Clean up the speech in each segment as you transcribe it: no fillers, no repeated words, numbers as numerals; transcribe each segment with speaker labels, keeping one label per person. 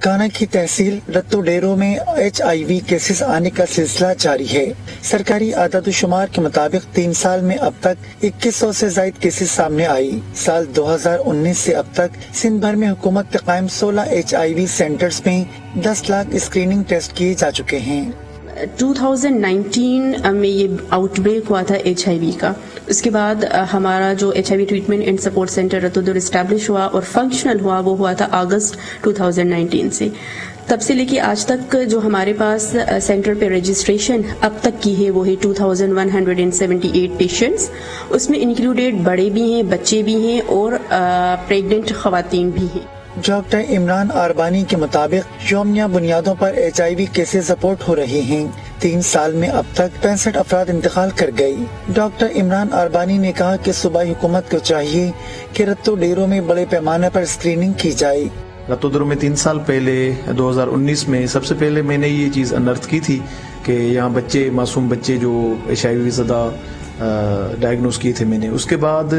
Speaker 1: کانا کی تحصیل رتو ڈیرو میں HIV کیسز آنے کا سلسلہ جاری ہے۔ سرکاری اعداد و شمار کے مطابق 3 سال میں اب تک 2100 سے زائد کیسز سامنے آئی۔ سال 2019 سے اب تک سندھ بھر میں حکومت کے قائم 16 HIV سینٹرز میں 10 لاکھ اسکریننگ ٹیسٹ کیے جا چکے ہیں۔
Speaker 2: 2019 میں یہ آؤٹ بریک ہوا تھا HIV کا۔ اس کے بعد ہمارا جو HIV treatment and support centre رتودر اسٹیبلش ہوا اور فنکشنل ہوا، وہ ہوا تھا اگست 2019 سے۔ تب سے لے کے آج تک جو ہمارے پاس سینٹر پہ رجسٹریشن اب تک کی ہے وہ ہے 2178 پیشنٹس۔ اس میں انکلوڈیڈ بڑے بھی ہیں، بچے بھی ہیں اور پریگننٹ خواتین بھی ہیں۔
Speaker 1: ڈاکٹر عمران آربانی کے مطابق یومیہ بنیادوں پر HIV کیسز رپورٹ ہو رہے ہیں۔ 3 سال میں اب تک 65 افراد انتقال کر گئے۔ ڈاکٹر عمران آربانی نے کہا کہ صوبائی حکومت کو چاہیے کہ رتو ڈیروں میں بڑے پیمانے پر اسکریننگ کی جائے۔
Speaker 3: رتو ڈیرو میں 3 سال پہلے 2019 میں سب سے پہلے میں نے یہ چیز انرتھ کی تھی کہ یہاں بچے، معصوم بچے جو HIV زدہ ڈائگنوز کیے تھے میں نے۔ اس کے بعد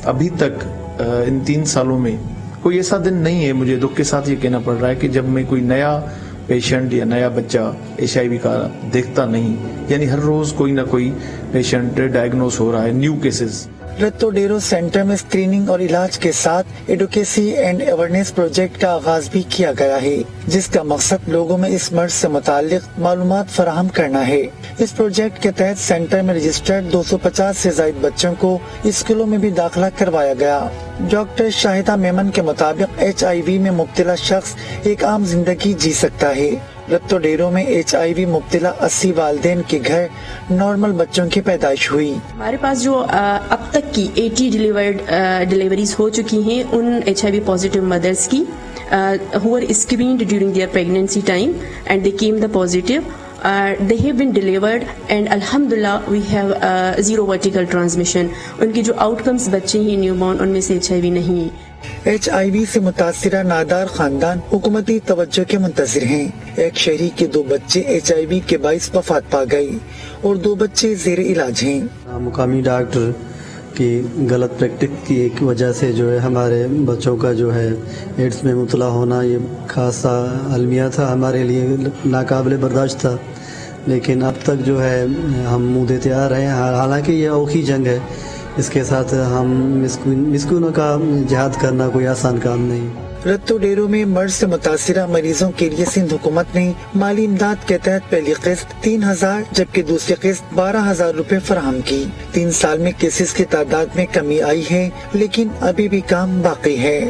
Speaker 3: ابھی تک ان 3 سالوں میں کوئی ایسا دن نہیں ہے، مجھے دکھ کے ساتھ یہ کہنا پڑ رہا ہے کہ جب میں کوئی نیا پیشنٹ یا نیا بچہ HIV کا دیکھتا نہیں، یعنی ہر روز کوئی نہ کوئی پیشنٹ ڈائگنوز ہو رہا ہے، نیو کیسز۔
Speaker 1: رتو ڈیرو سینٹر میں اسکریننگ اور علاج کے ساتھ ایڈوکیسی اینڈ اویئرنیس پروجیکٹ کا آغاز بھی کیا گیا ہے، جس کا مقصد لوگوں میں اس مرض سے متعلق معلومات فراہم کرنا ہے۔ اس پروجیکٹ کے تحت سینٹر میں رجسٹرڈ 250 سے زائد بچوں کو اسکولوں میں بھی داخلہ کروایا گیا۔ ڈاکٹر شاہدہ میمن کے مطابق HIV میں مبتلا شخص ایک عام زندگی جی سکتا ہے۔ رتو ڈیرو میں HIV مبتلا 80 والدین کے گھر نارمل بچوں کی پیدائش ہوئی۔
Speaker 2: ہمارے پاس جو اب تک کی 80 ڈیلیوریز ہو چکی ہیں ان HIV پازیٹیو مدرس کی who were screened during their pregnancy time and they came the positive. They have been delivered and alhamdulillah we have zero vertical transmission. ان کی جو آؤٹ کمز بچے ہیں نیو بورن ان میں سے HIV نہیں ہے۔
Speaker 1: HIV سے متاثرہ نادار خاندان حکومتی توجہ کے منتظر ہیں۔ ایک شہری کے 2 بچے HIV کے باعث وفات پا گئے اور 2 بچے زیر علاج ہیں۔
Speaker 4: مقامی ڈاکٹر کی غلط پریکٹس کی ایک وجہ سے جو ہے ہمارے بچوں کا جو ہے ایڈس میں مبتلا ہونا یہ خاصا المیہ تھا، ہمارے لیے ناقابل برداشت تھا، لیکن اب تک جو ہے ہم منہ دیتے آ رہے ہیں۔ حالانکہ یہ اوکھی جنگ ہے، اس کے ساتھ ہم مسکینوں کا جہاد کرنا کوئی آسان کام نہیں۔
Speaker 1: رتو ڈیرو میں مرض سے متاثرہ مریضوں کے لیے سندھ حکومت نے مالی امداد کے تحت پہلی قسط 3000 جبکہ دوسری قسط 12000 روپے فراہم کی۔ 3 سال میں کیسز کی تعداد میں کمی آئی ہے، لیکن ابھی بھی کام باقی ہے۔